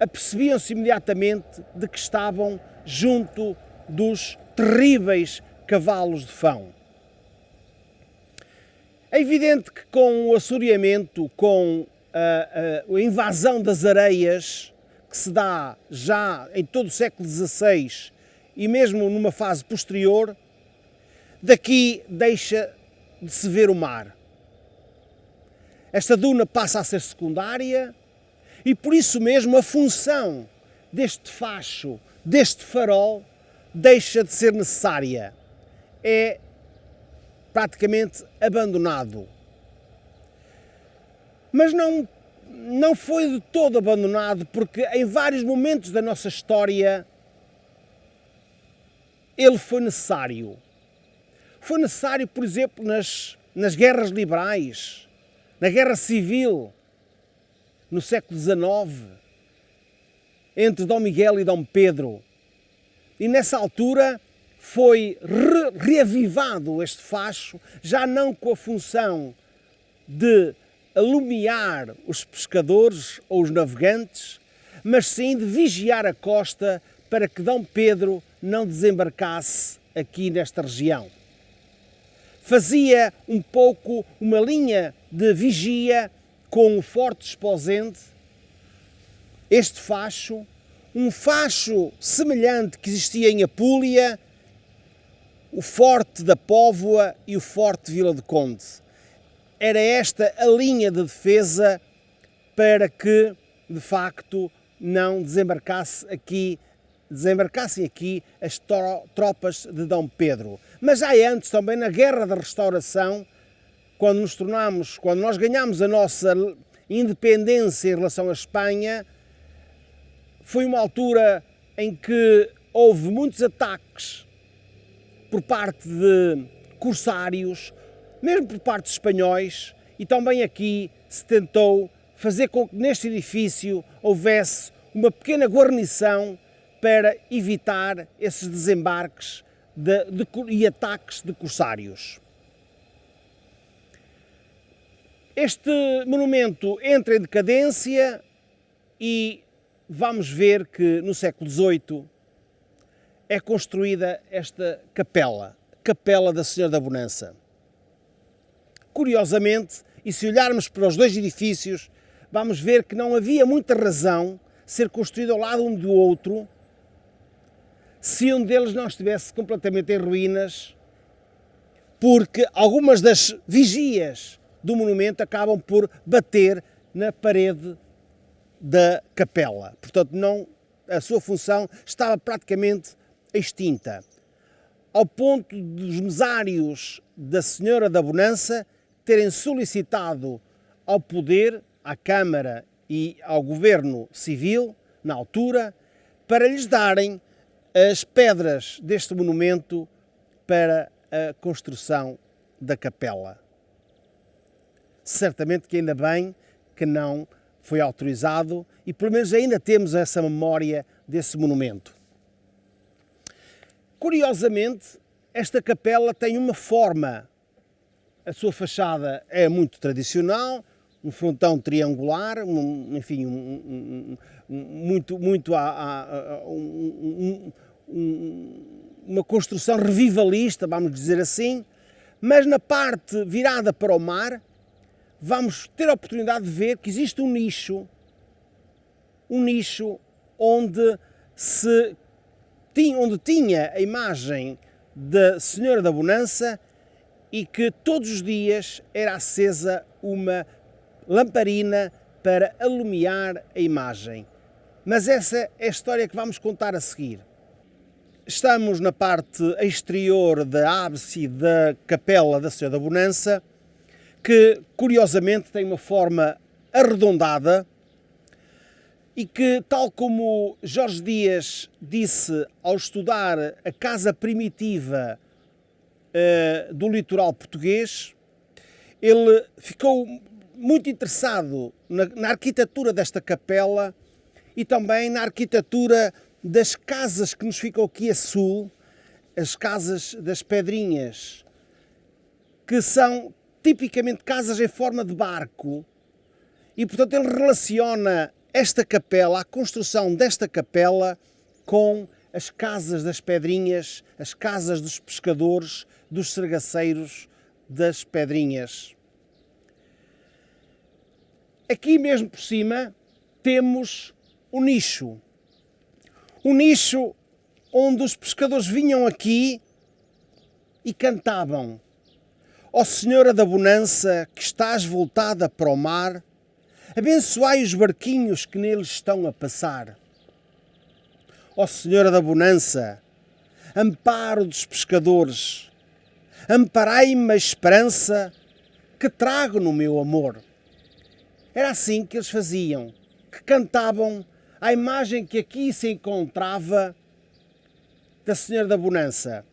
apercebiam-se imediatamente de que estavam junto dos terríveis cavalos de Fão. É evidente que com o assoreamento, com a invasão das areias, que se dá já em todo o século XVI e mesmo numa fase posterior, daqui deixa de se ver o mar. Esta duna passa a ser secundária e por isso mesmo a função deste facho, deste farol, deixa de ser necessária. É praticamente abandonado. Mas não foi de todo abandonado, porque em vários momentos da nossa história ele foi necessário. Foi necessário, por exemplo, nas guerras liberais, na Guerra Civil, no século XIX, entre Dom Miguel e Dom Pedro. E nessa altura foi reavivado este facho, já não com a função de alumiar os pescadores ou os navegantes, mas sim de vigiar a costa para que Dom Pedro não desembarcasse aqui nesta região. Fazia um pouco uma linha de vigia com o Forte de Esposende, este facho, um facho semelhante que existia em Apulia, o Forte da Póvoa e o Forte de Vila de Conde. Era esta a linha de defesa para que, de facto, não desembarcassem aqui as tropas de Dom Pedro. Mas já antes, também na Guerra da Restauração, quando nós ganhámos a nossa independência em relação à Espanha, foi uma altura em que houve muitos ataques por parte de corsários, mesmo por parte dos espanhóis, e também aqui se tentou fazer com que neste edifício houvesse uma pequena guarnição para evitar esses desembarques e ataques de corsários. Este monumento entra em decadência e vamos ver que no século XVIII é construída esta capela, Capela da Senhora da Bonança. Curiosamente, e se olharmos para os dois edifícios, vamos ver que não havia muita razão ser construído ao lado um do outro se um deles não estivesse completamente em ruínas, porque algumas das vigias do monumento acabam por bater na parede da capela. Portanto, a sua função estava praticamente extinta, ao ponto dos mesários da Senhora da Bonança terem solicitado ao poder, à Câmara e ao Governo Civil, na altura, para lhes darem as pedras deste monumento para a construção da capela. Certamente que ainda bem que não foi autorizado e pelo menos ainda temos essa memória desse monumento. Curiosamente, esta capela tem uma forma, a sua fachada é muito tradicional, um frontão triangular, uma construção revivalista, vamos dizer assim, mas na parte virada para o mar, vamos ter a oportunidade de ver que existe um nicho onde tinha a imagem da Senhora da Bonança e que todos os dias era acesa uma lamparina para alumiar a imagem. Mas essa é a história que vamos contar a seguir. Estamos na parte exterior da ábside da Capela da Senhora da Bonança, que curiosamente tem uma forma arredondada e que, tal como Jorge Dias disse ao estudar a casa primitiva do litoral português, ele ficou muito interessado na arquitetura desta capela e também na arquitetura das casas que nos ficam aqui a sul, as casas das Pedrinhas, que são tipicamente casas em forma de barco, e portanto ele relaciona esta capela, a construção desta capela, com as casas das Pedrinhas, as casas dos pescadores, dos sergaceiros das Pedrinhas. Aqui mesmo por cima temos um nicho onde os pescadores vinham aqui e cantavam: ó Senhora da Bonança, que estás voltada para o mar, abençoai os barquinhos que neles estão a passar. Ó Senhora da Bonança, amparo dos pescadores, amparai-me a esperança que trago no meu amor. Era assim que eles faziam, que cantavam à imagem que aqui se encontrava da Senhora da Bonança.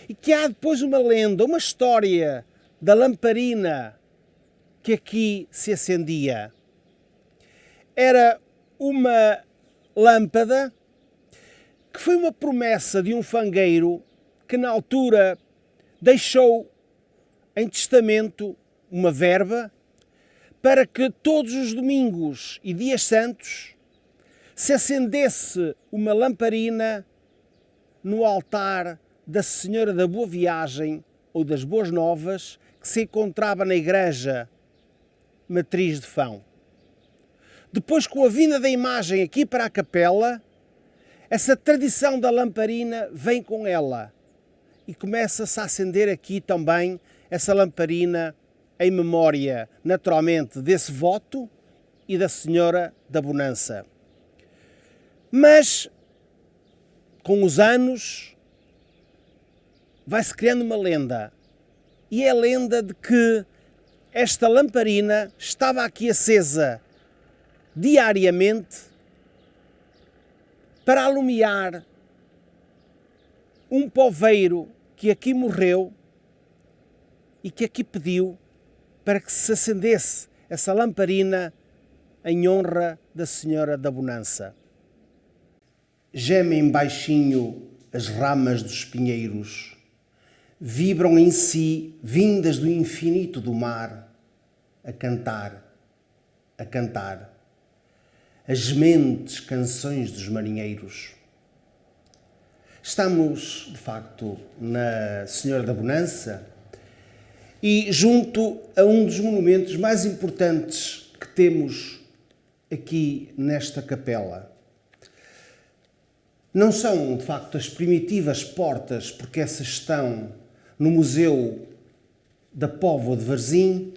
E que há depois uma lenda, uma história da lamparina que aqui se acendia. Era uma lâmpada que foi uma promessa de um fangueiro que na altura deixou em testamento uma verba para que todos os domingos e dias santos se acendesse uma lamparina no altar da Senhora da Boa Viagem ou das Boas Novas, que se encontrava na igreja matriz de Fão. Depois, com a vinda da imagem aqui para a capela, essa tradição da lamparina vem com ela e começa-se a acender aqui também essa lamparina em memória, naturalmente, desse voto e da Senhora da Bonança. Mas, com os anos, vai-se criando uma lenda. E é a lenda de que esta lamparina estava aqui acesa diariamente para alumiar um poveiro que aqui morreu e que aqui pediu para que se acendesse essa lamparina em honra da Senhora da Bonança. Gemem baixinho as ramas dos pinheiros, vibram em si, vindas do infinito do mar, a cantar, as gementes canções dos marinheiros. Estamos, de facto, na Senhora da Bonança e junto a um dos monumentos mais importantes que temos aqui nesta capela. Não são, de facto, as primitivas portas, porque essas estão no Museu da Póvoa de Varzim,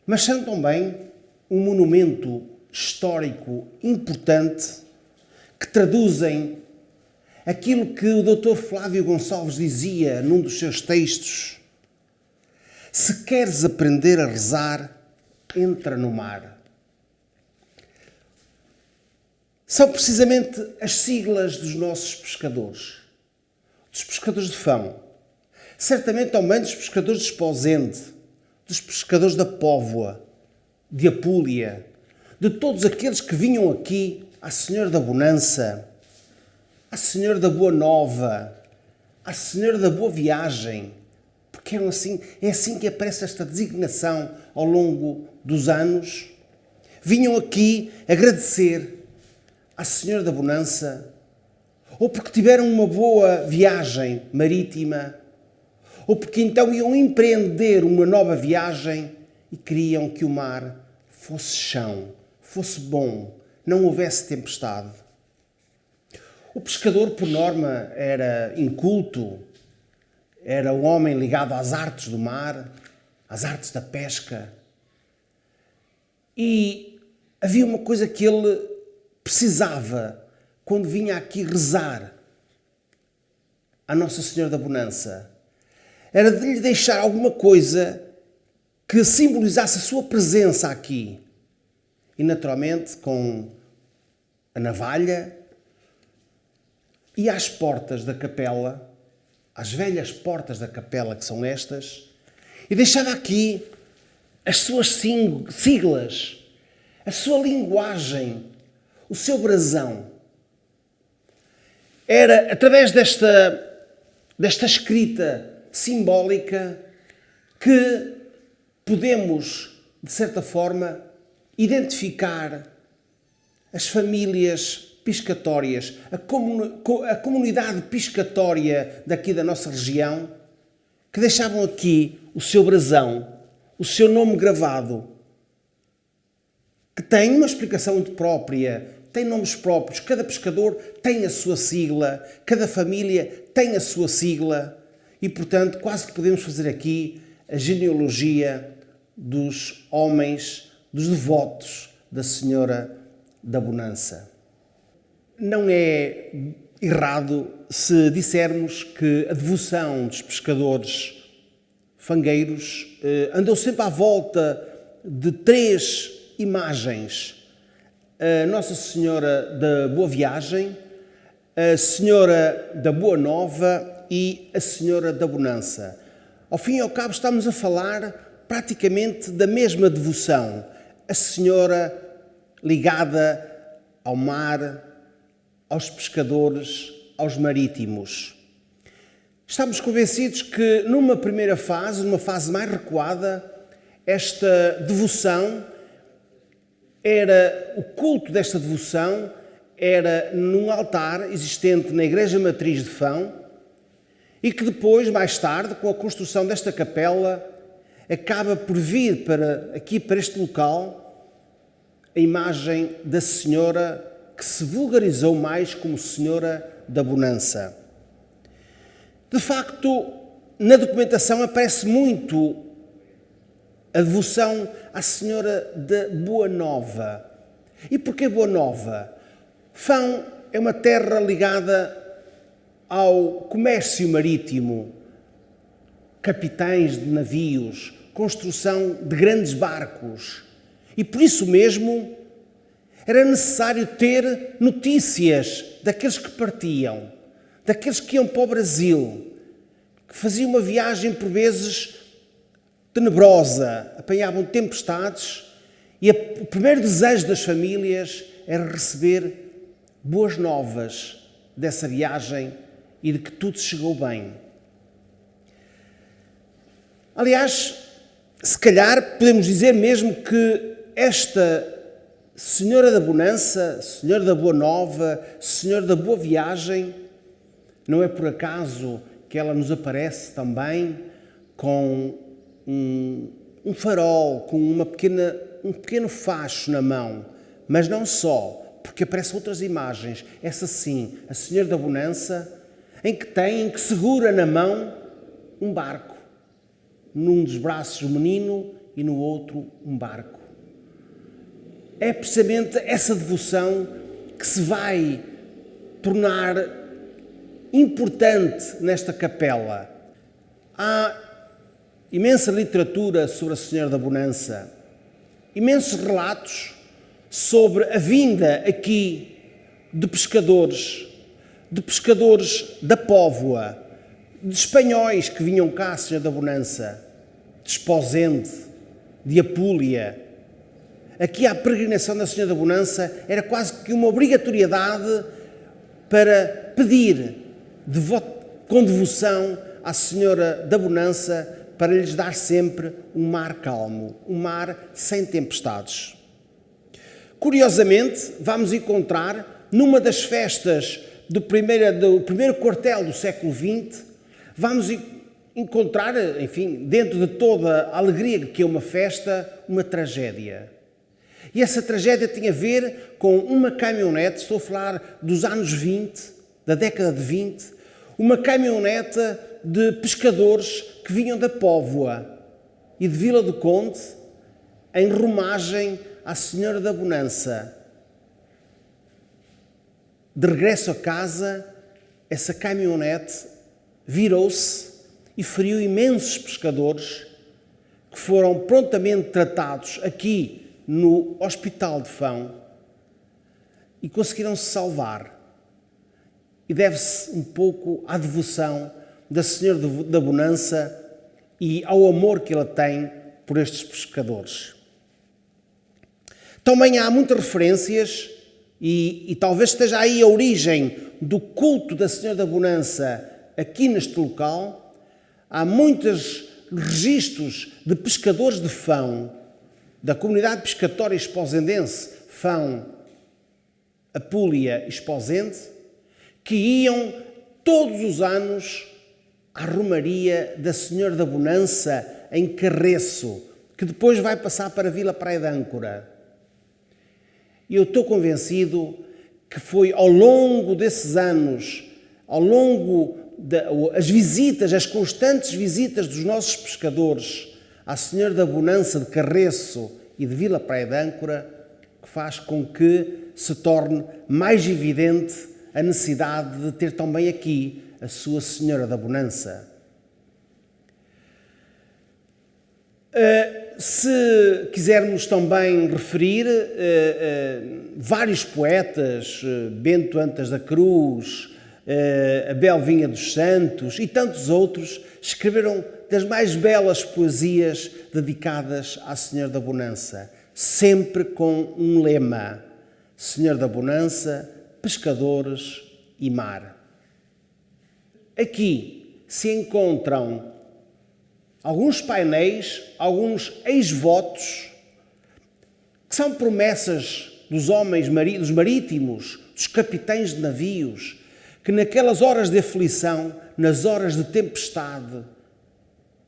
mas são também um monumento histórico importante que traduzem aquilo que o Dr. Flávio Gonçalves dizia num dos seus textos: se queres aprender a rezar, entra no mar. São precisamente as siglas dos nossos pescadores, dos pescadores de Fão, certamente também dos pescadores de Esposende, dos pescadores da Póvoa, de Apulia, de todos aqueles que vinham aqui à Senhora da Bonança, à Senhora da Boa Nova, à Senhora da Boa Viagem, porque eram assim, é assim que aparece esta designação ao longo dos anos. Vinham aqui agradecer à Senhora da Bonança, ou porque tiveram uma boa viagem marítima, ou porque então iam empreender uma nova viagem e queriam que o mar fosse chão, fosse bom, não houvesse tempestade. O pescador, por norma, era inculto, era um homem ligado às artes do mar, às artes da pesca. E havia uma coisa que ele precisava quando vinha aqui rezar à Nossa Senhora da Bonança. Era de lhe deixar alguma coisa que simbolizasse a sua presença aqui. E naturalmente com a navalha e às portas da capela, às velhas portas da capela que são estas, e deixava aqui as suas siglas, a sua linguagem, o seu brasão. Era através desta escrita simbólica que podemos, de certa forma, identificar as famílias piscatórias, a comunidade piscatória daqui da nossa região, que deixavam aqui o seu brasão, o seu nome gravado, que tem uma explicação muito própria, tem nomes próprios, cada pescador tem a sua sigla, cada família tem a sua sigla e, portanto, quase que podemos fazer aqui a genealogia dos homens, dos devotos da Senhora da Bonança. Não é errado se dissermos que a devoção dos pescadores fangueiros andou sempre à volta de três imagens: a Nossa Senhora da Boa Viagem, a Senhora da Boa Nova e a Senhora da Bonança. Ao fim e ao cabo estamos a falar praticamente da mesma devoção, a Senhora ligada ao mar, aos pescadores, aos marítimos. Estamos convencidos que numa primeira fase, numa fase mais recuada, esta devoção o culto desta devoção era num altar existente na Igreja Matriz de Fão e que depois, mais tarde, com a construção desta capela, acaba por vir aqui para este local a imagem da Senhora que se vulgarizou mais como Senhora da Bonança. De facto, na documentação aparece muito a devoção à Senhora da Boa Nova. E porquê Boa Nova? Fão é uma terra ligada ao comércio marítimo, capitães de navios, construção de grandes barcos. E por isso mesmo era necessário ter notícias daqueles que partiam, daqueles que iam para o Brasil, que faziam uma viagem por vezes tenebrosa, apanhavam tempestades e o primeiro desejo das famílias era receber boas novas dessa viagem e de que tudo chegou bem. Aliás, se calhar podemos dizer mesmo que esta Senhora da Bonança, Senhora da Boa Nova, Senhora da Boa Viagem, não é por acaso que ela nos aparece também com um farol, com um pequeno facho na mão, mas não só, porque aparecem outras imagens, essa sim, a Senhora da Bonança, em que segura na mão um barco, num dos braços o menino e no outro um barco. É precisamente essa devoção que se vai tornar importante nesta capela. Há imensa literatura sobre a Senhora da Bonança, imensos relatos sobre a vinda aqui de pescadores da Póvoa, de espanhóis que vinham cá à Senhora da Bonança, de Esposende, de Apúlia. Aqui a peregrinação da Senhora da Bonança era quase que uma obrigatoriedade para pedir com devoção à Senhora da Bonança para lhes dar sempre um mar calmo, um mar sem tempestades. Curiosamente, vamos encontrar numa das festas do primeiro quartel do século XX, vamos encontrar, enfim, dentro de toda a alegria que é uma festa, uma tragédia. E essa tragédia tinha a ver com uma caminhonete, estou a falar dos anos 20, da década de 20, uma caminhonete de pescadores que vinham da Póvoa e de Vila do Conde em romagem à Senhora da Bonança. De regresso a casa, essa caminhonete virou-se e feriu imensos pescadores que foram prontamente tratados aqui no Hospital de Fão e conseguiram se salvar. E deve-se um pouco à devoção da Senhora da Bonança e ao amor que ela tem por estes pescadores. Também há muitas referências e talvez esteja aí a origem do culto da Senhora da Bonança aqui neste local. Há muitos registros de pescadores de Fão, da comunidade pescatória esposendense, Fão, Apúlia e Esposende, que iam todos os anos à romaria da Senhora da Bonança em Carreço, que depois vai passar para Vila Praia de Âncora. E eu estou convencido que foi ao longo desses anos, ao longo as constantes visitas dos nossos pescadores à Senhora da Bonança de Carreço e de Vila Praia de Âncora, que faz com que se torne mais evidente a necessidade de ter também aqui a sua Senhora da Bonança. Se quisermos também referir, vários poetas, Bento Antas da Cruz, Abel Vinha dos Santos e tantos outros, escreveram das mais belas poesias dedicadas à Senhora da Bonança, sempre com um lema: Senhora da Bonança, pescadores e mar. Aqui se encontram alguns painéis, alguns ex-votos, que são promessas dos homens, dos marítimos, dos capitães de navios, que naquelas horas de aflição, nas horas de tempestade,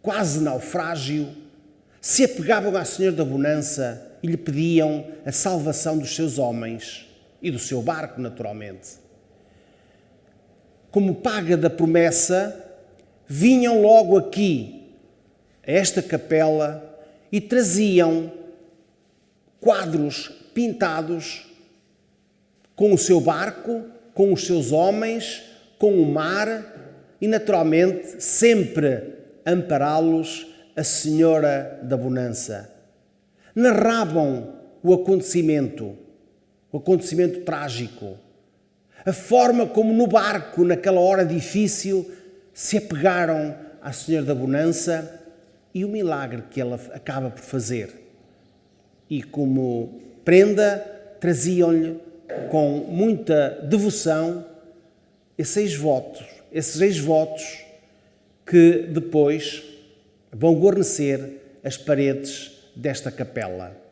quase naufrágio, se apegavam à Senhora da Bonança e lhe pediam a salvação dos seus homens e do seu barco, naturalmente. Como paga da promessa, vinham logo aqui, a esta capela, e traziam quadros pintados com o seu barco, com os seus homens, com o mar e, naturalmente, sempre ampará-los a Senhora da Bonança. Narravam o acontecimento trágico, a forma como no barco, naquela hora difícil, se apegaram à Senhora da Bonança e o milagre que ela acaba por fazer. E como prenda, traziam-lhe com muita devoção esses ex-votos que depois vão guarnecer as paredes desta capela.